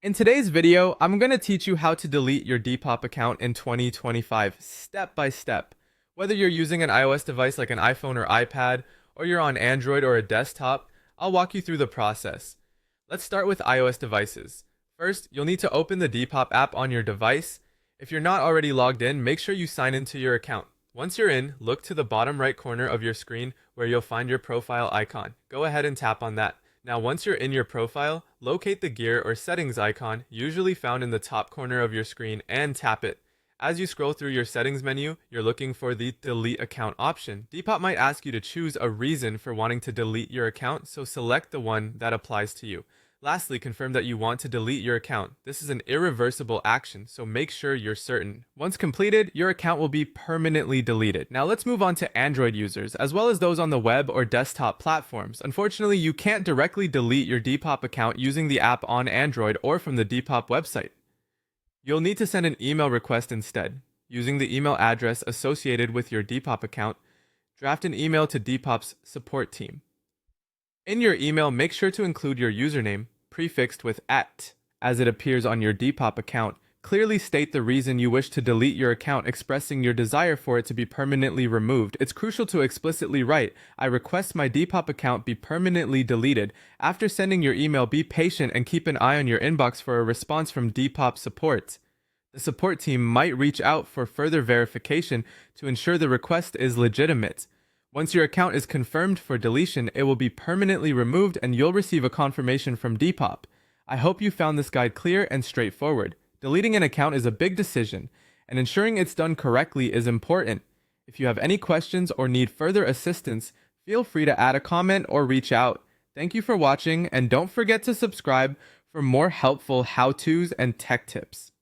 In today's video, I'm going to teach you how to delete your Depop account in 2025 step by step. Whether you're using an iOS device like an iPhone or iPad, or you're on Android or a desktop, I'll walk you through the process. Let's start with iOS devices. First, you'll need to open the Depop app on your device. If you're not already logged in, make sure you sign into your account. Once you're in, look to the bottom right corner of your screen where you'll find your profile icon. Go ahead and tap on that. Now, once you're in your profile, locate the gear or settings icon, usually found in the top corner of your screen, and tap it. As you scroll through your settings menu, you're looking for the delete account option. Depop might ask you to choose a reason for wanting to delete your account, so select the one that applies to you. Lastly, confirm that you want to delete your account. This is an irreversible action, so make sure you're certain. Once completed, your account will be permanently deleted. Now let's move on to Android users, as well as those on the web or desktop platforms. Unfortunately, you can't directly delete your Depop account using the app on Android or from the Depop website. You'll need to send an email request instead. Using the email address associated with your Depop account, draft an email to Depop's support team. In your email, make sure to include your username, prefixed with @ as it appears on your Depop account. Clearly state the reason you wish to delete your account, expressing your desire for it to be permanently removed. It's crucial to explicitly write, "I request my Depop account be permanently deleted." After sending your email, be patient and keep an eye on your inbox for a response from Depop support. The support team might reach out for further verification to ensure the request is legitimate. Once your account is confirmed for deletion, it will be permanently removed and you'll receive a confirmation from Depop. I hope you found this guide clear and straightforward. Deleting an account is a big decision, and ensuring it's done correctly is important. If you have any questions or need further assistance, feel free to add a comment or reach out. Thank you for watching, and don't forget to subscribe for more helpful how-tos and tech tips.